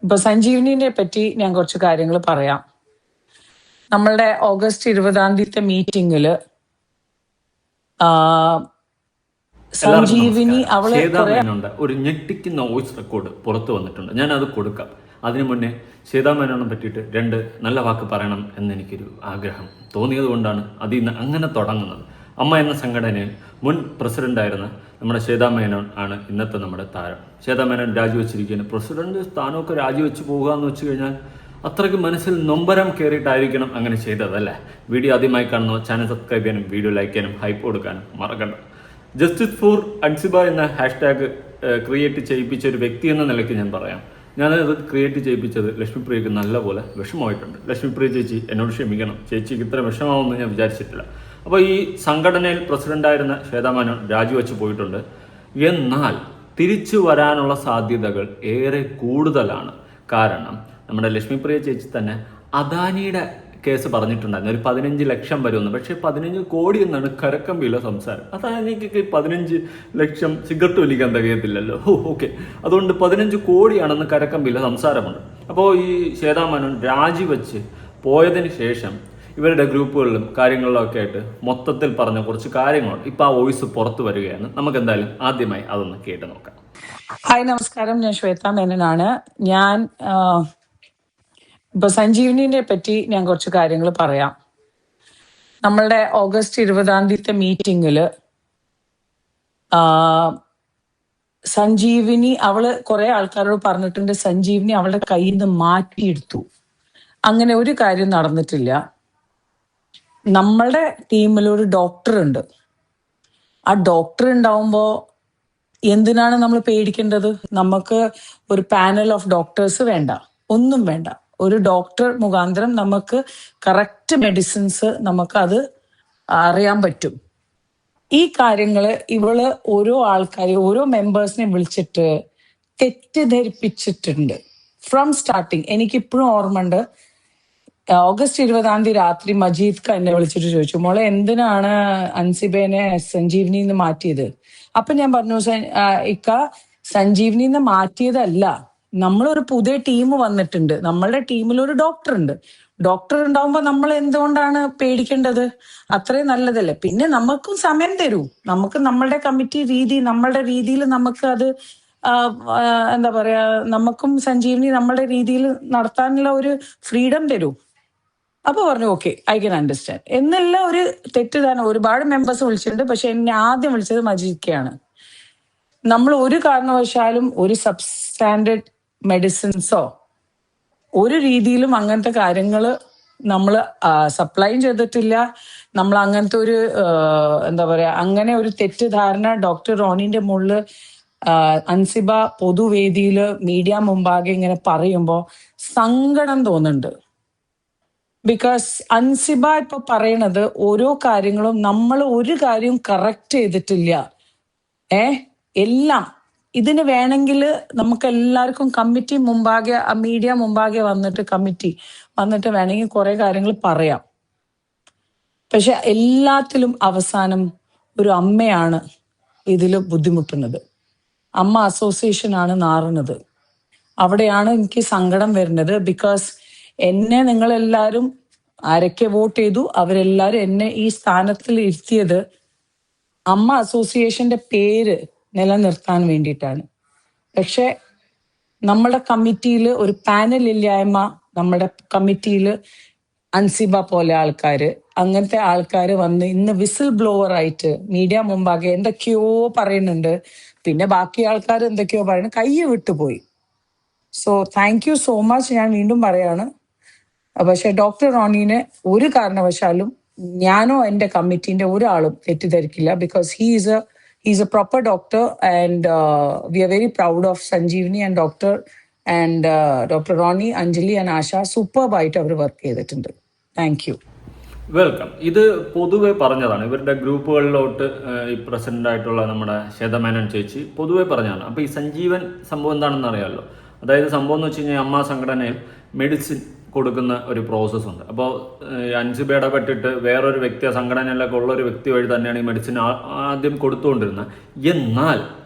ഇപ്പൊ സഞ്ജീവനിനെ പറ്റി ഞാൻ കുറച്ച് കാര്യങ്ങൾ പറയാം. നമ്മളുടെ ഓഗസ്റ്റ് 20 മീറ്റിംഗില് സഞ്ജീവിനി അവള് ഒരു ഞെട്ടിക്കുന്ന വോയിസ് റെക്കോർഡ് പുറത്തു വന്നിട്ടുണ്ട്. ഞാൻ അത് കൊടുക്കാം. അതിനു മുന്നേ സീതാമേനോനെ പറ്റിയിട്ട് 2 നല്ല വാക്ക് പറയണം എന്നെനിക്കൊരു ആഗ്രഹം തോന്നിയത് കൊണ്ടാണ് അതിൽ അങ്ങനെ തുടങ്ങുന്നത്. അമ്മ എന്ന സംഘടനയിൽ മുൻ പ്രസിഡന്റായിരുന്ന നമ്മുടെ സീതാമേനോൻ ആണ് ഇന്നത്തെ നമ്മുടെ താരം. സീതാമേനോൻ രാജിവെച്ചിരിക്കുകയാണ്. പ്രസിഡന്റ് സ്ഥാനമൊക്കെ രാജിവെച്ച് പോകുക എന്ന് വെച്ച് കഴിഞ്ഞാൽ അത്രയ്ക്ക് മനസ്സിൽ നൊമ്പരം കയറിയിട്ടായിരിക്കണം അങ്ങനെ ചെയ്തതല്ലേ. വീഡിയോ ആദ്യമായി കാണുന്ന ചാനൽ സബ്സ്ക്രൈബ് ചെയ്യാനും വീഡിയോ ലൈക്ക് ചെയ്യാനും ഹൈപ്പ് കൊടുക്കാനും മറക്കണ്ട. ജസ്റ്റിസ് ഫോർ അൻസിബ എന്ന ഹാഷ്ടാഗ് ക്രിയേറ്റ് ചെയ്യിപ്പിച്ച ഒരു വ്യക്തി എന്ന നിലയ്ക്ക് ഞാൻ പറയാം, ഞാനത് ക്രിയേറ്റ് ചെയ്യിപ്പിച്ചത് ലക്ഷ്മിപ്രിയക്ക് നല്ലപോലെ വിഷമമായിട്ടുണ്ട്. ലക്ഷ്മിപ്രിയ ചേച്ചി എന്നോട് ക്ഷമിക്കണം, ചേച്ചിക്ക് ഇത്ര വിഷമമാവുമെന്ന് ഞാൻ വിചാരിച്ചിട്ടില്ല. അപ്പോൾ ഈ സംഘടനയിൽ പ്രസിഡന്റായിരുന്ന ശ്വേതാമേനോൻ രാജിവെച്ച് പോയിട്ടുണ്ട്. എന്നാൽ തിരിച്ചു വരാനുള്ള സാധ്യതകൾ ഏറെ കൂടുതലാണ്. കാരണം നമ്മുടെ ലക്ഷ്മിപ്രിയ ചേച്ചി തന്നെ അദാനിയുടെ കേസ് പറഞ്ഞിട്ടുണ്ടായിരുന്നു, ഒരു 15 ലക്ഷം വരുമെന്ന്. പക്ഷേ 15 കോടി എന്നാണ് കരക്കമ്പിയിലെ സംസാരം. അദാനിക്ക് 15 ലക്ഷം സിഗരറ്റ് വലിക്കാൻ തികയത്തില്ലല്ലോ. ഓക്കെ, അതുകൊണ്ട് 15 കോടിയാണെന്ന് കരക്കമ്പിയിലെ സംസാരമുണ്ട്. അപ്പോൾ ഈ ശ്വേതാമേനോൻ രാജിവെച്ച് പോയതിന് ശേഷം ഇവരുടെ ഗ്രൂപ്പുകളിലും കാര്യങ്ങളിലൊക്കെ ആയിട്ട് മൊത്തത്തിൽ പറഞ്ഞ കുറച്ച് കാര്യങ്ങളുണ്ട്. ഇപ്പം ആ വോയിസ് പുറത്തു വരികയാണ്. നമുക്ക് എന്തായാലും ആദ്യമായി അതൊന്ന് കേട്ട് നോക്കാം. ഹായ്, നമസ്കാരം. ഞാൻ ശ്വേതാ മേനനാണ്. ഞാൻ ഇപ്പൊ സഞ്ജീവനിനെ പറ്റി ഞാൻ കുറച്ച് കാര്യങ്ങൾ പറയാം. നമ്മളുടെ ഓഗസ്റ്റ് 20 മീറ്റിംഗില് സഞ്ജീവിനി അവള് കുറെ ആൾക്കാരോട് പറഞ്ഞിട്ടുണ്ട് സഞ്ജീവിനി അവളുടെ കയ്യിൽ നിന്ന് മാറ്റിയെടുത്തു. അങ്ങനെ ഒരു കാര്യം നടന്നിട്ടില്ല. നമ്മളുടെ ടീമിൽ ഒരു ഡോക്ടർ ഉണ്ട്. ആ ഡോക്ടർ ഉണ്ടാവുമ്പോ എന്തിനാണ് നമ്മൾ പേടിക്കേണ്ടത്? നമുക്ക് ഒരു പാനൽ ഓഫ് ഡോക്ടേഴ്സ് വേണ്ട, ഒന്നും വേണ്ട. ഒരു ഡോക്ടർ മുഖാന്തരം നമുക്ക് കറക്റ്റ് മെഡിസിൻസ് നമുക്ക് അത് അറിയാൻ പറ്റും. ഈ കാര്യങ്ങള് ഇവള് ഓരോ ആൾക്കാരെ, ഓരോ മെമ്പേഴ്സിനെ വിളിച്ചിട്ട് തെറ്റിദ്ധരിപ്പിച്ചിട്ടുണ്ട് ഫ്രം സ്റ്റാർട്ടിങ്. എനിക്കിപ്പോഴും ഓർമ്മയുണ്ട്, ഓഗസ്റ്റ് 20 രാത്രി മജീദ് എന്നെ വിളിച്ചിട്ട് ചോദിച്ചു, മോളെ എന്തിനാണ് അൻസിബേനെ സഞ്ജീവനിന്ന് മാറ്റിയത്? അപ്പൊ ഞാൻ പറഞ്ഞു, ഇക്ക സഞ്ജീവനിന്ന് മാറ്റിയതല്ല, നമ്മളൊരു പുതിയ ടീം വന്നിട്ടുണ്ട്, നമ്മളുടെ ടീമിൽ ഒരു ഡോക്ടർ ഉണ്ട്. ഡോക്ടർ ഉണ്ടാവുമ്പോ നമ്മൾ എന്തുകൊണ്ടാണ് പേടിക്കേണ്ടത്? അത്രയും നല്ലതല്ലേ. പിന്നെ നമുക്കും സമയം തരൂ, നമുക്ക് നമ്മളുടെ കമ്മിറ്റി രീതി, നമ്മളുടെ രീതിയിൽ നമുക്ക് അത് എന്താ പറയാ, നമുക്കും സഞ്ജീവനി നമ്മളുടെ രീതിയിൽ നടത്താനുള്ള ഒരു ഫ്രീഡം തരൂ. അപ്പൊ പറഞ്ഞു ഓക്കെ, ഐ ക്യാൻ അണ്ടർസ്റ്റാൻഡ് എന്നുള്ള ഒരു തെറ്റിദ്ധാരണ. ഒരുപാട് മെമ്പേഴ്സ് വിളിച്ചിട്ടുണ്ട്, പക്ഷെ എന്നെ ആദ്യം വിളിച്ചത് മജീദ്ക്കാണ്. നമ്മൾ ഒരു കാരണവശാലും ഒരു സബ്സ്റ്റാൻഡേർഡ് മെഡിസിൻസോ ഒരു രീതിയിലും അങ്ങനത്തെ കാര്യങ്ങൾ നമ്മൾ സപ്ലൈ ചെയ്തിട്ടില്ല. നമ്മൾ അങ്ങനത്തെ ഒരു എന്താ പറയാ, അങ്ങനെ ഒരു തെറ്റിദ്ധാരണ ഡോക്ടർ റോണിന്റെ മുകളിൽ അൻസിബ പൊതുവേദിയില് മീഡിയ മുമ്പാകെ ഇങ്ങനെ പറയുമ്പോ സങ്കടം തോന്നുന്നുണ്ട്. ബിക്കോസ് അൻസിബ ഇപ്പൊ പറയണത് ഓരോ കാര്യങ്ങളും നമ്മൾ ഒരു കാര്യവും കറക്റ്റ് ചെയ്തിട്ടില്ല. എല്ലാം ഇതിന് വേണമെങ്കിൽ നമുക്ക് എല്ലാവർക്കും കമ്മിറ്റി മുമ്പാകെ, മീഡിയ മുമ്പാകെ വന്നിട്ട് കമ്മിറ്റി വന്നിട്ട് വേണമെങ്കിൽ കുറെ കാര്യങ്ങൾ പറയാം. പക്ഷെ എല്ലാത്തിലും അവസാനം ഒരു അമ്മയാണ് ഇതിൽ ബുദ്ധിമുട്ടുന്നത്. അമ്മ അസോസിയേഷനാണ് നാറുന്നത്. അവിടെയാണ് എനിക്ക് സങ്കടം വരുന്നത്. ബിക്കോസ് എന്നെ നിങ്ങളെല്ലാരും ആരൊക്കെ വോട്ട് ചെയ്തു, അവരെല്ലാരും എന്നെ ഈ സ്ഥാനത്തിൽ ഇരുത്തിയത് അമ്മ അസോസിയേഷന്റെ പേര് നിലനിർത്താൻ വേണ്ടിയിട്ടാണ്. പക്ഷെ നമ്മുടെ കമ്മിറ്റിയിൽ ഒരു പാനൽ ഇല്ലായ്മ, നമ്മുടെ കമ്മിറ്റിയിൽ അൻസിബ പോലെ ആൾക്കാര്, അങ്ങനത്തെ ആൾക്കാര് വന്ന് ഇന്ന് വിസിൽ ബ്ലോവർ ആയിട്ട് മീഡിയ മുമ്പാകെ എന്തൊക്കെയോ പറയുന്നുണ്ട്. പിന്നെ ബാക്കി ആൾക്കാർ എന്തൊക്കെയോ പറയുന്നത് കൈ വിട്ടുപോയി. So thank you so much. ഞാൻ വീണ്ടും പറയാണ്, പക്ഷെ ഡോക്ടർ റോണീനെ ഒരു കാരണവശാലും ഞാനോ എന്റെ കമ്മിറ്റിന്റെ ഒരാളും തെറ്റിദ്ധരിക്കില്ല. Because he is a proper doctor and we are very proud of Sanjeevani and doctor Ronnie, Anjali and Asha സൂപ്പർബായിട്ട് അവർ വർക്ക് ചെയ്തിട്ടുണ്ട്. Thank you. വെൽക്കം. ഇത് പൊതുവെ പറഞ്ഞതാണ്, ഇവരുടെ ഗ്രൂപ്പുകളിലോട്ട് ഈ പ്രസിഡന്റ് ആയിട്ടുള്ള നമ്മുടെ ശ്വേതാമേനോൻ ചേച്ചി പൊതുവെ പറഞ്ഞതാണ്. അപ്പോൾ ഈ സഞ്ജീവൻ സംഭവം എന്താണെന്ന് അറിയാമല്ലോ. അതായത് സംഭവം എന്ന് വെച്ച് കഴിഞ്ഞാൽ അമ്മ സംഘടനയിൽ മെഡിസിൻ കൊടുക്കുന്ന ഒരു പ്രോസസ്സുണ്ട്. അപ്പോൾ അൻസിബ ഇടപെട്ടിട്ട് വേറൊരു വ്യക്തി, സംഘടനയിലൊക്കെ ഉള്ള ഒരു വ്യക്തി വഴി തന്നെയാണ് ഈ മെഡിസിൻ ആദ്യം കൊടുത്തുകൊണ്ടിരുന്നത്. എന്നാൽ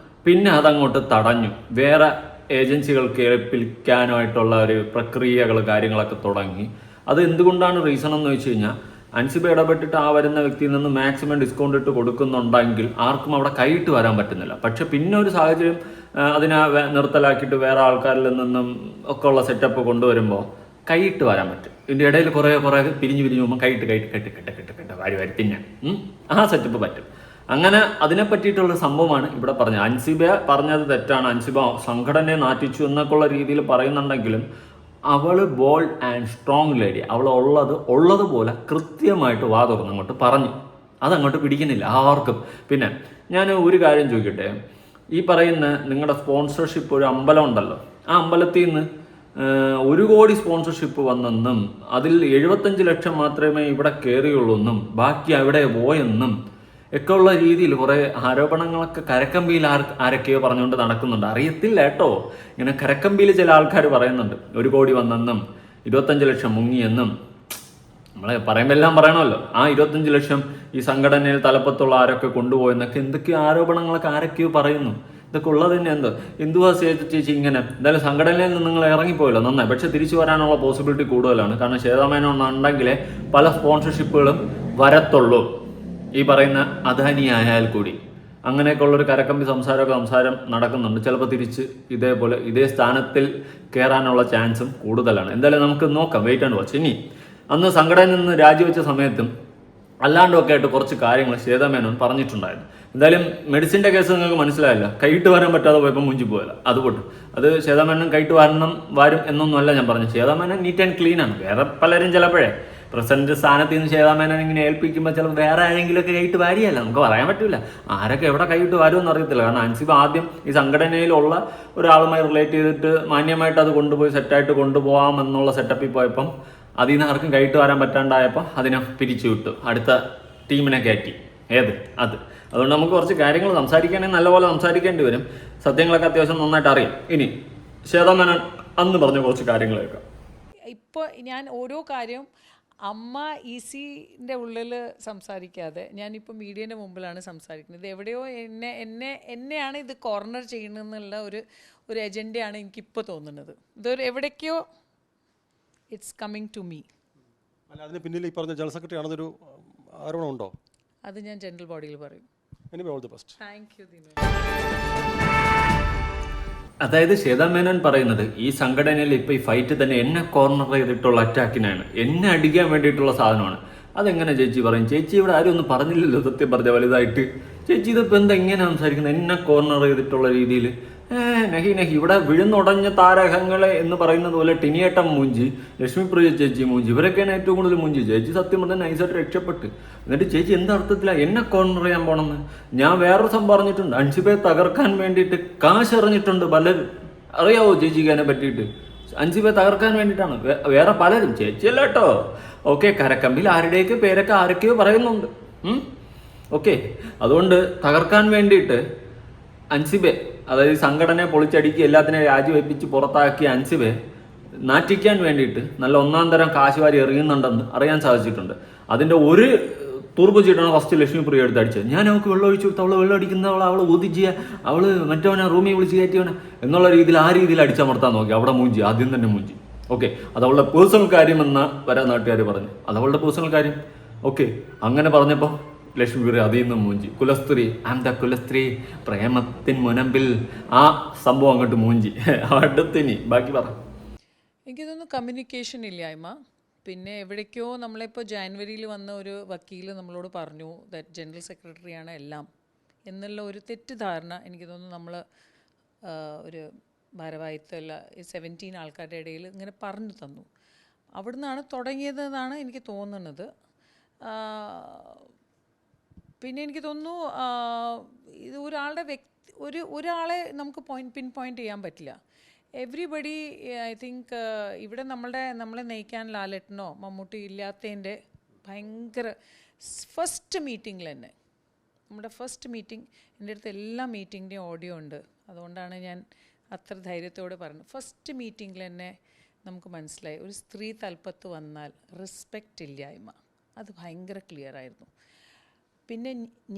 പിന്നെ അതങ്ങോട്ട് തടഞ്ഞു. വേറെ ഏജൻസികൾക്ക് ഏൽപ്പിക്കാനായിട്ടുള്ള ഒരു പ്രക്രിയകൾ കാര്യങ്ങളൊക്കെ തുടങ്ങി. അത് എന്തുകൊണ്ടാണ് റീസൺ എന്ന് വെച്ച് കഴിഞ്ഞാൽ അൻസിബ ഇടപെട്ടിട്ട് ആ വരുന്ന വ്യക്തിയിൽ നിന്ന് മാക്സിമം ഡിസ്കൗണ്ട് ഇട്ട് കൊടുക്കുന്നുണ്ടെങ്കിൽ ആർക്കും അവിടെ കൈയിട്ട് വരാൻ പറ്റുന്നില്ല. പക്ഷെ പിന്നെ ഒരു സാഹചര്യം അതിനെ നിർത്തലാക്കിയിട്ട് വേറെ ആൾക്കാരിൽ നിന്നും ഒക്കെ ഉള്ള സെറ്റപ്പ് കൊണ്ടുവരുമ്പോൾ കൈയിട്ട് വരാൻ പറ്റും. ഇതിൻ്റെ ഇടയിൽ കുറേ പിരിഞ്ഞ് പോകുമ്പോൾ കെട്ട് വാരി തിന്നാൻ ആ സെറ്റപ്പ് പറ്റും. അങ്ങനെ അതിനെ പറ്റിയിട്ടുള്ള സംഭവമാണ് ഇവിടെ പറഞ്ഞത്. അൻസിബ പറഞ്ഞത് തെറ്റാണ്, അൻസിബ സംഘടനയെ നാറ്റിച്ചു എന്നൊക്കെ ഉള്ള രീതിയിൽ പറയുന്നുണ്ടെങ്കിലും അവൾ ബോൾഡ് ആൻഡ് സ്ട്രോങ് ലേഡി. അവൾ ഉള്ളതുപോലെ കൃത്യമായിട്ട് വാ തുറന്നങ്ങോട്ട് പറഞ്ഞു. അതങ്ങോട്ട് പിടിക്കുന്നില്ല ആർക്കും. പിന്നെ ഞാൻ ഒരു കാര്യം ചോദിക്കട്ടെ, ഈ പറയുന്ന നിങ്ങളുടെ സ്പോൺസർഷിപ്പ് ഒരു അമ്പലം ഉണ്ടല്ലോ, ആ അമ്പലത്തിൽ നിന്ന് 1 കോടി സ്പോൺസർഷിപ്പ് വന്നെന്നും അതിൽ 75 ലക്ഷം മാത്രമേ ഇവിടെ കയറിയുള്ളൂ എന്നും ബാക്കി അവിടെ പോയെന്നും ഒക്കെ ഉള്ള രീതിയിൽ കുറേ ആരോപണങ്ങളൊക്കെ കരക്കമ്പിയിൽ ആരൊക്കെയോ പറഞ്ഞുകൊണ്ട് നടക്കുന്നുണ്ട്. അറിയത്തില്ല കേട്ടോ, ഇങ്ങനെ കരക്കമ്പിയിൽ ചില ആൾക്കാർ പറയുന്നുണ്ട് 1 കോടി വന്നെന്നും 25 ലക്ഷം മുങ്ങിയെന്നും. നമ്മളെ പറയുമ്പോൾ എല്ലാം പറയണമല്ലോ. ആ 25 ലക്ഷം ഈ സംഘടനയിൽ തലപ്പത്തുള്ള ആരൊക്കെ കൊണ്ടുപോയെന്നൊക്കെ എന്തൊക്കെയോ ആരോപണങ്ങളൊക്കെ ആരൊക്കെയോ പറയുന്നു. ഇതൊക്കെ ഉള്ളത് തന്നെ എന്തുവാ ചേച്ചി ഇങ്ങനെ. എന്തായാലും സംഘടനയിൽ നിന്ന് നിങ്ങൾ ഇറങ്ങിപ്പോയല്ലോ, നന്നായി. പക്ഷെ തിരിച്ചു വരാനുള്ള പോസിബിലിറ്റി കൂടുതലാണ്. കാരണം ശ്വേതാമേനോൻ ഉണ്ടെങ്കിലേ പല സ്പോൺസർഷിപ്പുകളും വരത്തുള്ളൂ, ഈ പറയുന്ന അദാനിയായാൽ കൂടി. അങ്ങനെയൊക്കെ ഉള്ളൊരു കരക്കമ്പി സംസാരം നടക്കുന്നുണ്ട്. ചിലപ്പോൾ തിരിച്ച് ഇതേ സ്ഥാനത്തിൽ കയറാനുള്ള ചാൻസും കൂടുതലാണ്. എന്തായാലും നമുക്ക് നോക്കാം, വെയിറ്റ് ആൻഡ് വാച്ച്. ഇനി അന്ന് സംഘടനയിൽ നിന്ന് രാജിവെച്ച സമയത്തും അല്ലാണ്ടൊക്കെ ആയിട്ട് കുറച്ച് കാര്യങ്ങൾ ശ്വേതാമേനോൻ പറഞ്ഞിട്ടുണ്ടായിരുന്നു. എന്തായാലും മെഡിസിൻ്റെ കേസ് നിങ്ങൾക്ക് മനസ്സിലായില്ല, കൈയിട്ട് വരാൻ പറ്റാതെ പോയപ്പോൾ മുഞ്ചി പോയല്ല. അതുകൊണ്ട് അത് ശ്വേതാമേനോൻ കൈയിട്ട് വരും എന്നൊന്നുമല്ല ഞാൻ പറഞ്ഞു. ശ്വേതാമേനോൻ നീറ്റ് ആൻഡ് ക്ലീൻ ആണ്. വേറെ പലരും ചിലപ്പോഴേ പ്രസിഡന്റ് സ്ഥാനത്ത് നിന്ന് ശ്വേതാമേനോൻ ഇങ്ങനെ ഏൽപ്പിക്കുമ്പോൾ ചിലപ്പോൾ വേറെ ആരെങ്കിലുമൊക്കെ കൈയിട്ട് വാരിയല്ല, നമുക്ക് പറയാൻ പറ്റില്ല. ആരൊക്കെ എവിടെ കൈയിട്ട് വരുമെന്ന് അറിയത്തില്ല. കാരണം അൻസിബ ആദ്യം ഈ സംഘടനയിലുള്ള ഒരാളുമായി റിലേറ്റ് ചെയ്തിട്ട് മാന്യമായിട്ട് അത് കൊണ്ടുപോയി സെറ്റായിട്ട് കൊണ്ടുപോകാം എന്നുള്ള സെറ്റപ്പിൽ പോയപ്പം അതിൽ നിന്ന് ആർക്കും കൈയിട്ട് വരാൻ പറ്റാണ്ടായപ്പോൾ അതിനെ പിരിച്ചു വിട്ടു, അടുത്ത ടീമിനെ കയറ്റി. അതുകൊണ്ട് നമുക്ക് കുറച്ച് കാര്യങ്ങൾ സംസാരിക്കുകയാണെങ്കിൽ നല്ലപോലെ സംസാരിക്കേണ്ടി വരും. സത്യങ്ങളൊക്കെ അത്യാവശ്യം നന്നായിട്ട് അറിയാം. ഇനി ശ്വേതാമേനോൻ അന്ന് പറഞ്ഞ കുറച്ച് കാര്യങ്ങൾ കേൾക്കാം. ഇപ്പോൾ ഞാൻ ഓരോ കാര്യം അമ്മ ഈസിൻ്റെ ഉള്ളിൽ സംസാരിക്കാതെ ഞാനിപ്പോൾ മീഡിയൻ്റെ മുമ്പിലാണ് സംസാരിക്കുന്നത്. എവിടെയോ എന്നെയാണ് ഇത് കോർണർ ചെയ്യണമെന്നുള്ള ഒരു എജൻഡയാണ് എനിക്കിപ്പോൾ തോന്നുന്നത്. ഇതൊരു എവിടേക്കോ ഇറ്റ്സ് കമ്മിങ് ടു മീ. അല്ല, അതിന് പിന്നിൽ ഈ പറഞ്ഞ ജനറൽ സെക്രട്ടറി ആണെന്നൊരു ആരോപണമുണ്ടോ? അത് ഞാൻ ജനറൽ ബോഡിയിൽ പറയും. All the best. Thank you Dinu. അതായത് ശ്വേതാമേനോൻ പറയുന്നത് ഈ സംഘടനയിൽ ഇപ്പോൾ ഈ ഫൈറ്റ് തന്നെ എന്നെ കോർണർ ചെയ്തിട്ടുള്ള അറ്റാക്കിനാണ്, എന്നെ അടിക്കാൻ വേണ്ടിയിട്ടുള്ള സാധനമാണ്. അതെങ്ങനെ ചേച്ചി പറയും? ചേച്ചി ഇവിടെ ആരും ഒന്നും പറഞ്ഞില്ലല്ലോ സത്യം പറഞ്ഞ വലുതായിട്ട്. ചേച്ചി ഇതിപ്പോൾ എന്താ ഇങ്ങനെ സംസാരിക്കുന്നത്? എന്നെ കോർണർ ചെയ്തിട്ടുള്ള രീതിയിൽ നഹി ഇവിടെ വിഴുന്നുടഞ്ഞ താരകങ്ങളെ എന്ന് പറയുന്നത് പോലെ ടിനിയേട്ടൻ മൂഞ്ചി, ലക്ഷ്മിപ്രിയ ചേച്ചി മൂഞ്ചി, ഇവരൊക്കെയാണ് ഏറ്റവും കൂടുതൽ മൂഞ്ചി. ചേച്ചി സത്യം പറഞ്ഞാൽ നൈസായിട്ട് രക്ഷപ്പെട്ട്. എന്നിട്ട് ചേച്ചി എന്തർത്ഥത്തിലാണ് എന്നെ കോർണർ ചെയ്യാൻ പോണെന്ന്? ഞാൻ വേറൊരു സംഭവം പറഞ്ഞിട്ടുണ്ട്, അൻസിബയെ തകർക്കാൻ വേണ്ടിയിട്ട് കാശ് എറിഞ്ഞിട്ടുണ്ട് പലരും. അറിയാവോ ചേച്ചിക്ക് അതിനെ പറ്റിയിട്ട്? അൻസിബയെ തകർക്കാൻ വേണ്ടിയിട്ടാണ് വേറെ പലരും, ചേച്ചിയല്ല കേട്ടോ. ഓക്കെ, കരക്കമ്പിൽ പേരൊക്കെ ആരൊക്കെയോ പറയുന്നുണ്ട്. ഓക്കെ, അതുകൊണ്ട് തകർക്കാൻ വേണ്ടിയിട്ട് അൻസിബെ, അതായത് സംഘടനയെ പൊളിച്ചടുക്കി എല്ലാത്തിനെയും രാജിവെപ്പിച്ച് പുറത്താക്കിയ അൻസിബെ നാറ്റിക്കാൻ വേണ്ടിയിട്ട് നല്ല ഒന്നാം തരം കാശുവാരി എറിയുന്നുണ്ടെന്ന് അറിയാൻ സാധിച്ചിട്ടുണ്ട്. അതിൻ്റെ ഒരു തുറുപ്പ് ചീട്ടാണ് ഫസ്റ്റ് ലക്ഷ്മിപ്രിയ എടുത്ത് അടിച്ചത്. ഞാൻ അവൾക്ക് വെള്ളം ഒഴിച്ചു കൊടുത്ത് അവൾ വെള്ളം അടിക്കുന്നവൾ, അവൾ ഊതിച്ചിയ, അവൾ മറ്റവനെ റൂമിൽ വിളിച്ച് കയറ്റിയവനെ എന്നുള്ള രീതിയിൽ ആ രീതിയിൽ അടിച്ചമർത്താൻ നോക്കി. അവിടെ മൂഞ്ചി, ആദ്യം തന്നെ മൂഞ്ചി. ഓക്കെ, അത് അവളുടെ പേഴ്സണൽ കാര്യമെന്ന് വരാൻ നാട്ടുകാർ പറഞ്ഞു. അത് അവളുടെ പേഴ്സണൽ കാര്യം. ഓക്കെ, അങ്ങനെ പറഞ്ഞപ്പോൾ ലക്ഷ്മിപ്രിയ അതിൽ നിന്നും മൂഞ്ചി. കുലസ്ത്രീ, കുലസ്ത്രീ പ്രേമത്തിൻ മുനമ്പിൽ ആ സംഭവം അങ്ങോട്ട് മൂഞ്ചി. അടുത്തിനി ബാക്കി പറ. എനിക്ക് തോന്നുന്നു കമ്മ്യൂണിക്കേഷൻ ഇല്ലായ്മ. പിന്നെ എവിടേക്കോ നമ്മളിപ്പോൾ ജാനുവരിയിൽ വന്ന ഒരു വക്കീൽ നമ്മളോട് പറഞ്ഞു ദാറ്റ് ജനറൽ സെക്രട്ടറിയാണ് എല്ലാം എന്നുള്ള ഒരു തെറ്റിദ്ധാരണ എനിക്ക് തോന്നുന്നു നമ്മൾ ഒരു ഭാരവാഹിത്വമല്ല 17 ആൾക്കാരുടെ ഇടയിൽ ഇങ്ങനെ പറഞ്ഞു തന്നു. അവിടുന്നാണ് തുടങ്ങിയതെന്നാണ് എനിക്ക് തോന്നുന്നത്. പിന്നെ എനിക്ക് തോന്നുന്നു ഇത് ഒരാളെ നമുക്ക് പിൻ പോയിൻ്റ് ചെയ്യാൻ പറ്റില്ല. എവ്രിബഡി ഐ തിങ്ക് ഇവിടെ നമ്മളെ നയിക്കാൻ ലാലേട്ടനോ മമ്മൂട്ടി ഇല്ലാത്തതിൻ്റെ ഭയങ്കര ഫസ്റ്റ് മീറ്റിങ്ങിൽ തന്നെ, നമ്മുടെ ഫസ്റ്റ് മീറ്റിംഗ്, എൻ്റെ അടുത്ത് എല്ലാ മീറ്റിങ്ങിൻ്റെയും ഓഡിയോ ഉണ്ട്. അതുകൊണ്ടാണ് ഞാൻ അത്ര ധൈര്യത്തോടെ പറയുന്നത്. ഫസ്റ്റ് മീറ്റിങ്ങിൽ തന്നെ നമുക്ക് മനസ്സിലായി ഒരു സ്ത്രീ തലപ്പത്ത് വന്നാൽ റെസ്പെക്റ്റ് ഇല്ലായ്മ, അത് ഭയങ്കര ക്ലിയർ ആയിരുന്നു. പിന്നെ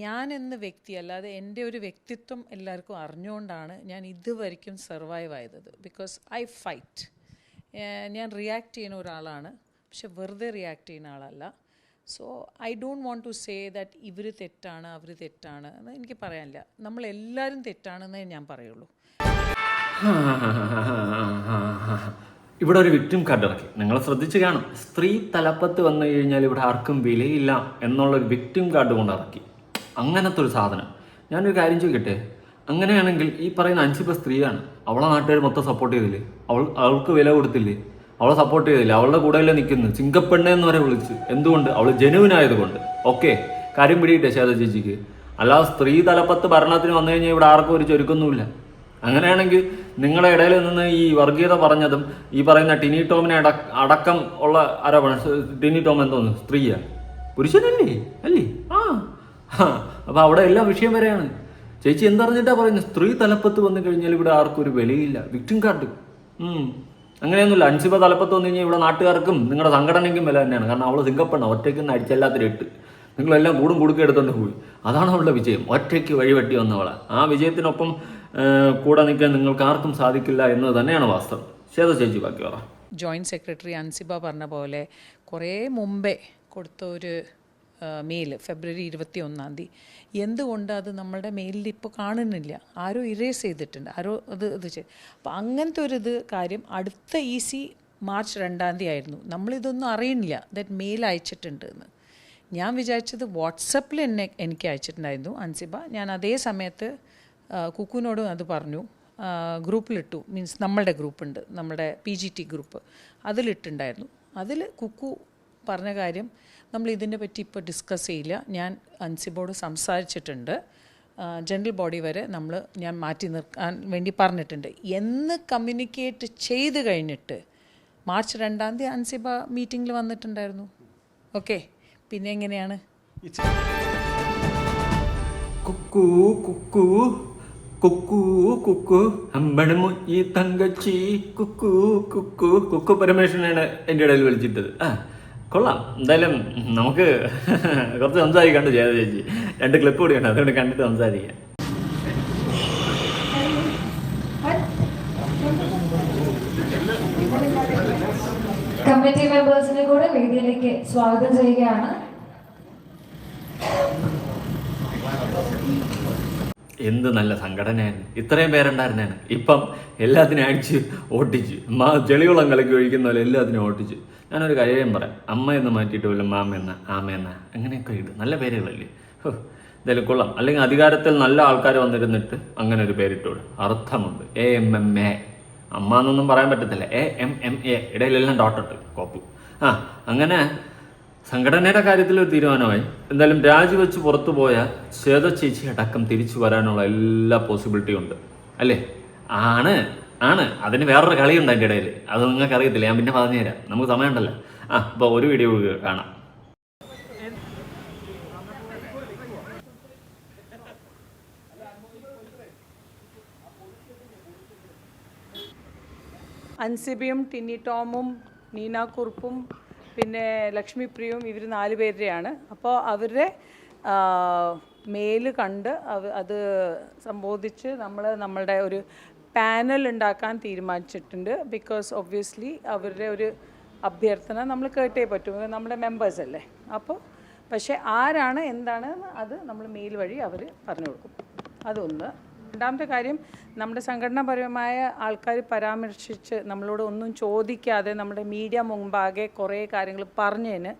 ഞാൻ എന്ന വ്യക്തി അല്ലാതെ എൻ്റെ ഒരു വ്യക്തിത്വം എല്ലാവർക്കും അറിഞ്ഞുകൊണ്ടാണ് ഞാൻ ഇതുവരെയ്ക്കും സർവൈവ് ആയത്. Because I fight. ഞാൻ റിയാക്ട് ചെയ്യുന്ന ഒരാളാണ്, പക്ഷെ വെറുതെ റിയാക്ട് ചെയ്യുന്ന ആളല്ല. So I don't want to say that ഇവർ തെറ്റാണ് അവർ തെറ്റാണ് എന്ന് എനിക്ക് പറയാനില്ല. നമ്മളെല്ലാവരും തെറ്റാണെന്നേ ഞാൻ പറയുള്ളൂ. ഇവിടെ ഒരു വിക്ടിം കാർഡ് ഇറക്കി, നിങ്ങൾ ശ്രദ്ധിച്ച് കാണും. സ്ത്രീ തലപ്പത്ത് വന്നു കഴിഞ്ഞാൽ ഇവിടെ ആർക്കും വിലയില്ല എന്നുള്ളൊരു വിക്ടിം കാർഡ് കൊണ്ട് ഇറക്കി. അങ്ങനത്തെ ഒരു സാധനം. ഞാനൊരു കാര്യം ചോദിക്കട്ടെ, അങ്ങനെയാണെങ്കിൽ ഈ പറയുന്ന അൻസിബ സ്ത്രീയാണ്, അവളെ നാട്ടുകാർ മൊത്തം സപ്പോർട്ട് ചെയ്തില്ലേ? അവൾക്ക് വില കൊടുത്തില്ലേ? അവളെ സപ്പോർട്ട് ചെയ്തില്ല? അവളുടെ കൂടെയല്ലേ നിൽക്കുന്നത്? ചിങ്കപ്പെണ്ണ എന്ന് വരെ വിളിച്ച്. എന്തുകൊണ്ട്? അവൾ ജെനുവിനായതുകൊണ്ട്. ഓക്കെ, കാര്യം പിടിയിട്ടെ ശാരദ ചേച്ചിക്ക്. അല്ലാതെ സ്ത്രീ തലപ്പത്ത് ഭരണത്തിന് വന്നു കഴിഞ്ഞാൽ ഇവിടെ ആർക്കും ഒരു ചൊരുക്കൊന്നുമില്ല. അങ്ങനെയാണെങ്കിൽ നിങ്ങളുടെ ഇടയിൽ നിന്ന് ഈ വർഗീയത പറഞ്ഞതും ഈ പറയുന്ന ടിനി ടോമിനെ അടക്കം ഉള്ള ആരോപണം. ടിനി ടോം എന്തോന്ന് സ്ത്രീയാ? പുരുഷനല്ലേ? അല്ലേ? അപ്പോൾ അവിടെ എല്ലാം വിഷയം വരെയാണ്. ചേച്ചി എന്തറിഞ്ഞിട്ടാ പറയുന്നത്? സ്ത്രീ തലപ്പത്ത് വന്നു കഴിഞ്ഞാൽ ഇവിടെ ആർക്കും ഒരു വിലയില്ല. Victim card. അങ്ങനെയൊന്നുമില്ല. അൻസിബ തലപ്പത്ത് വന്നു കഴിഞ്ഞാൽ ഇവിടെ നാട്ടുകാർക്കും നിങ്ങളുടെ സംഘടനയ്ക്കും വില തന്നെയാണ്. കാരണം അവൾ സിംഗപ്പെണ്ണ, ഒറ്റയ്ക്കൊന്നും അടിച്ചല്ലാത്തൊരു ഇട്ട് നിങ്ങളെല്ലാം കൂടും എടുത്തോണ്ട് പോയി. അതാണ് അവളുടെ വിജയം. ഒറ്റയ്ക്ക് വഴിവെട്ടി വന്നവളെ. ആ വിജയത്തിനൊപ്പം കൂടെ നിൽക്കാൻ നിങ്ങൾക്ക് ആർക്കും സാധിക്കില്ല എന്നത് തന്നെയാണ് വാസ്തവം. ശേത ചേച്ചി ബാക്കി പറ. ജോയിൻറ്റ് സെക്രട്ടറി അൻസിബ പറഞ്ഞ പോലെ കുറേ മുമ്പേ കൊടുത്ത ഒരു മെയിൽ ഫെബ്രുവരി 21 എന്തുകൊണ്ട് അത് നമ്മളുടെ മെയിലിൽ ഇപ്പോൾ കാണുന്നില്ല? ആരോ ഇറേസ് ചെയ്തിട്ടുണ്ട്, ആരോ ഇത് ചെയ്ത്. അപ്പോൾ അങ്ങനത്തെ ഒരു കാര്യം അടുത്ത EC മാർച്ച് 2 ആയിരുന്നു. നമ്മളിതൊന്നും അറിയുന്നില്ല ദാറ്റ് മെയിൽ അയച്ചിട്ടുണ്ട് എന്ന്. ഞാൻ വിചാരിച്ചത് വാട്സപ്പിൽ എനിക്ക് അയച്ചിട്ടുണ്ടായിരുന്നു അൻസിബ. ഞാൻ അതേ സമയത്ത് കുക്കുവിനോടും അത് പറഞ്ഞു, ഗ്രൂപ്പിലിട്ടു. മീൻസ് നമ്മളുടെ ഗ്രൂപ്പുണ്ട്, നമ്മുടെ PGT ഗ്രൂപ്പ്, അതിലിട്ടുണ്ടായിരുന്നു. അതിൽ കുക്കു പറഞ്ഞ കാര്യം നമ്മൾ ഇതിനെ പറ്റി ഇപ്പോൾ ഡിസ്കസ് ചെയ്യില്ല. ഞാൻ അൻസിബോട് സംസാരിച്ചിട്ടുണ്ട്, ജനറൽ ബോഡി വരെ ഞാൻ മാറ്റി നിർത്താൻ വേണ്ടി പറഞ്ഞിട്ടുണ്ട് എന്ന് കമ്മ്യൂണിക്കേറ്റ് ചെയ്ത് കഴിഞ്ഞിട്ട് മാർച്ച് 2 അൻസിബ മീറ്റിങ്ങിൽ വന്നിട്ടുണ്ടായിരുന്നു. ഓക്കെ, പിന്നെ എങ്ങനെയാണ്? കുക്കു കുക്കു കുക്കു കുക്കു അമ്പണമു ഈ തങ്കച്ചി കുക്കു കുക്കു കുക്കു പരമേശ്വരനാണ് എൻ്റെ ഇടയിൽ വിളിച്ചിട്ടത്. കൊള്ളാം. എന്തായാലും നമുക്ക് കുറച്ച് സംസാരിക്കണ്ട് ജയ ചേച്ചി. 2 ക്ലിപ്പ് കൂടിയുണ്ട്, അതുകൊണ്ട് കണ്ടിട്ട് സംസാരിക്കാം. കമ്മിറ്റി മെമ്പേഴ്സിനെ കൂടെ വേദിയിലേക്ക് സ്വാഗതം ചെയ്യുകയാണ്. എന്ത് നല്ല സംഘടനയായിരുന്നു, ഇത്രയും പേരുണ്ടായിരുന്നാണ്. ഇപ്പം എല്ലാത്തിനും അടിച്ച് ഓട്ടിച്ച് ചെളികുളം കലക്കി ഒഴിക്കുന്ന പോലെ എല്ലാത്തിനും ഓട്ടിച്ച്. ഞാനൊരു കാര്യം പറയാം, അമ്മ എന്ന് മാറ്റിയിട്ട് വല്ല മാമെന്ന ആമയെന്ന അങ്ങനെയൊക്കെ ഇടും. നല്ല പേരുകളല്ലേ? എന്തായാലും കൊള്ളാം. അല്ലെങ്കിൽ അധികാരത്തിൽ നല്ല ആൾക്കാർ വന്നിരുന്നിട്ട് അങ്ങനെ ഒരു പേരിട്ടോട് അർത്ഥമുണ്ട്. AMMA. അമ്മ എന്നൊന്നും പറയാൻ പറ്റത്തില്ല. AMMA ഇടയിലെല്ലാം ഡോട്ടിട്ട് കോപ്പ്. അങ്ങനെ സംഘടനയുടെ കാര്യത്തിൽ ഒരു തീരുമാനമായി. എന്തായാലും രാജിവെച്ച് പുറത്തു പോയ ശ്വേത ചേച്ചി അടക്കം തിരിച്ചു വരാനുള്ള എല്ലാ പോസിബിലിറ്റിയും ഉണ്ട് അല്ലേ? ആണ്. അതിന് വേറൊരു കളിയുണ്ട് അതിൻ്റെ ഇടയിൽ. അത് നിങ്ങൾക്ക് അറിയത്തില്ല, ഞാൻ പിന്നെ പറഞ്ഞുതരാം, നമുക്ക് സമയമുണ്ടല്ലോ. അപ്പോൾ ഒരു വീഡിയോ കാണാം. അൻസിബയും ടിനി ടോമും നീന കുറുപ്പും പിന്നെ ലക്ഷ്മി പ്രിയയും ഇവർ 4 പേരുടെയാണ്. അപ്പോൾ അവരുടെ മെയിൽ കണ്ട് അത് സംബോധിച്ച് നമ്മളുടെ ഒരു പാനൽ ഉണ്ടാക്കാൻ തീരുമാനിച്ചിട്ടുണ്ട്. ബിക്കോസ് ഒബ്വിയസ്ലി അവരുടെ ഒരു അഭ്യർത്ഥന നമ്മൾ കേട്ടേ പറ്റും, നമ്മുടെ മെമ്പേഴ്സ് അല്ലേ. അപ്പോൾ പക്ഷേ ആരാണ് എന്താണ് അത് നമ്മൾ മെയിൽ വഴി അവർ പറഞ്ഞു കൊടുക്കും. അതൊന്ന്. രണ്ടാമത്തെ കാര്യം, നമ്മുടെ സംഘടനാപരമായ ആൾക്കാർ പരാമർശിച്ച് നമ്മളോട് ഒന്നും ചോദിക്കാതെ നമ്മുടെ മീഡിയ മുമ്പാകെ കുറേ കാര്യങ്ങൾ പറഞ്ഞതിന്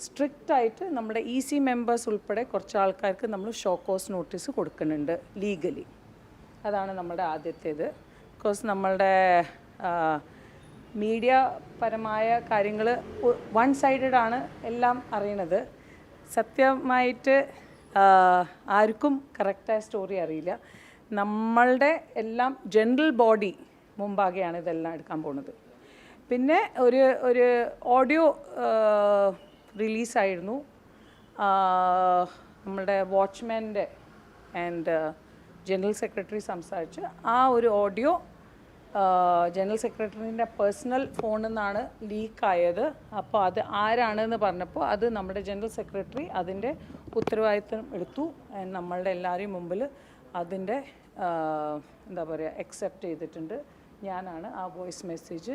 സ്ട്രിക്റ്റായിട്ട് നമ്മുടെ EC മെമ്പേഴ്സ് ഉൾപ്പെടെ കുറച്ച് ആൾക്കാർക്ക് നമ്മൾ ഷോ കോസ് നോട്ടീസ് കൊടുക്കുന്നുണ്ട് ലീഗലി. അതാണ് നമ്മുടെ ആദ്യത്തേത്. ബിക്കോസ് നമ്മളുടെ മീഡിയ പരമായ കാര്യങ്ങൾ 1 സൈഡഡ് ആണ് എല്ലാം അറിയണത്. സത്യമായിട്ട് ആർക്കും കറക്റ്റായ സ്റ്റോറി അറിയില്ല. നമ്മളുടെ എല്ലാം ജനറൽ ബോഡി മുമ്പാകെയാണ് ഇതെല്ലാം എടുക്കാൻ പോകുന്നത്. പിന്നെ ഒരു ഓഡിയോ റിലീസായിരുന്നു നമ്മളുടെ വാച്ച്മാൻ്റെ ആൻഡ് ജനറൽ സെക്രട്ടറി സംസാരിച്ച്. ആ ഒരു ഓഡിയോ ജനറൽ സെക്രട്ടറിൻ്റെ പേഴ്സണൽ ഫോണിൽ നിന്നാണ് ലീക്കായത്. അപ്പോൾ അത് ആരാണെന്ന് പറഞ്ഞപ്പോൾ അത് നമ്മുടെ ജനറൽ സെക്രട്ടറി അതിൻ്റെ ഉത്തരവാദിത്തം എടുത്തു. നമ്മളുടെ എല്ലാവരെയും മുമ്പിൽ അതിൻ്റെ എന്താ പറയുക അക്സെപ്റ്റ് ചെയ്തിട്ടുണ്ട്. ഞാനാണ് ആ വോയിസ് മെസ്സേജ്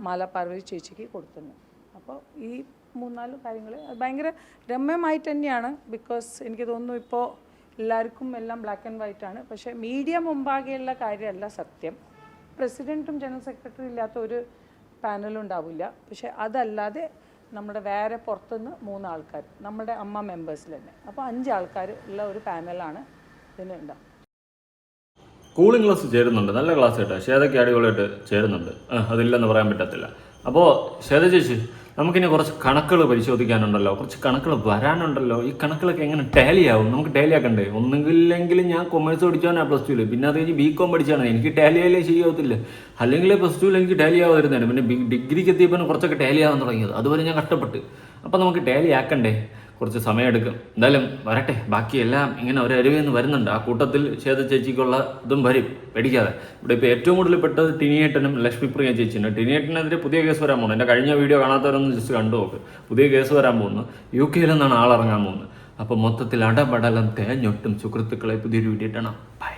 മാല പാർവതി ചേച്ചിക്ക് കൊടുത്തത്. അപ്പോൾ ഈ 3-4 കാര്യങ്ങൾ ഭയങ്കര രമ്യമായിട്ട് തന്നെയാണ്. ബിക്കോസ് എനിക്ക് തോന്നുന്നു ഇപ്പോൾ എല്ലാവർക്കും എല്ലാം ബ്ലാക്ക് ആൻഡ് വൈറ്റ് ആണ്. പക്ഷേ മീഡിയ മുമ്പാകെയുള്ള കാര്യമല്ല സത്യം. പ്രസിഡൻറ്റും ജനറൽ സെക്രട്ടറി ഇല്ലാത്ത ഒരു പാനലും ഉണ്ടാവില്ല. പക്ഷേ അതല്ലാതെ നമ്മുടെ വേറെ പുറത്തുനിന്ന് 3 ആൾക്കാർ, നമ്മുടെ അമ്മ മെമ്പേഴ്സിൽ തന്നെ, അപ്പോൾ 5 ആൾക്കാർ ഉള്ള ഒരു പാനലാണ് ഇതിന് ഉണ്ടാവും. കൂളിംഗ് ക്ലാസ് ചേരുന്നുണ്ട്, നല്ല ക്ലാസ് കേട്ടോ. ശ്വേതയ്ക്ക് അടിപൊളിയായിട്ട് ചേരുന്നുണ്ട്, അതില്ലെന്ന് പറയാൻ പറ്റത്തില്ല. അപ്പോൾ ശ്വേത ചേച്ചി, നമുക്കിനി കുറച്ച് കണക്കുകൾ പരിശോധിക്കാനുണ്ടല്ലോ, കുറച്ച് കണക്കുകൾ വരാനുണ്ടല്ലോ. ഈ കണക്കുകളൊക്കെ എങ്ങനെ ടാലി ആവും? നമുക്ക് ടാലി ആക്കണ്ടേ? ഒന്നുകില്ലെങ്കിൽ ഞാൻ കൊമേഴ്സ് പഠിച്ചാണ് +2 പിന്നെ അത് കഴിഞ്ഞ് BCom പഠിച്ചാണ്. എനിക്ക് ടാലി ആയാലേ ശരിയാവത്തില്ല. അല്ലെങ്കിൽ +2 എനിക്ക് ടാലി ആവാതിരുന്നതാണ്. പിന്നെ ഡിഗ്രിക്ക് എത്തിയപ്പോൾ കുറച്ചൊക്കെ ടാലി ആവാൻ തുടങ്ങിയത്. അതുവരെ ഞാൻ കഷ്ടപ്പെട്ട്. അപ്പോൾ നമുക്ക് ടാലി ആക്കണ്ടേ? കുറച്ച് സമയമെടുക്കും. എന്തായാലും വരട്ടെ. ബാക്കിയെല്ലാം ഇങ്ങനെ ഒരരുവിൽ നിന്ന് വരുന്നുണ്ട്. ആ കൂട്ടത്തിൽ ശ്വേത ചേച്ചിക്കുള്ള ഇതും വരും, പേടിക്കാതെ. ഇവിടെ ഇപ്പോൾ ഏറ്റവും കൂടുതൽ പെട്ടത് ടിനിയേട്ടനും ലക്ഷ്മിപ്രിയ ചേച്ചിയാണ്. ടിനിയേട്ടനെതിരെ പുതിയ കേസ് വരാൻ പോകുന്നു. എൻ്റെ കഴിഞ്ഞ വീഡിയോ കാണാത്തവരൊന്ന് ജസ്റ്റ് കണ്ടു നോക്ക്. പുതിയ കേസ് വരാൻ പോകുന്നു. UK നിന്നാണ് ആളിറങ്ങാൻ പോകുന്നത്. അപ്പോൾ മൊത്തത്തിൽ അടപടലം തേഞ്ഞൊട്ടും സുഹൃത്തുക്കളെ പുതിയൊരു വീഡിയോ ഇട്ടണം. ബൈ.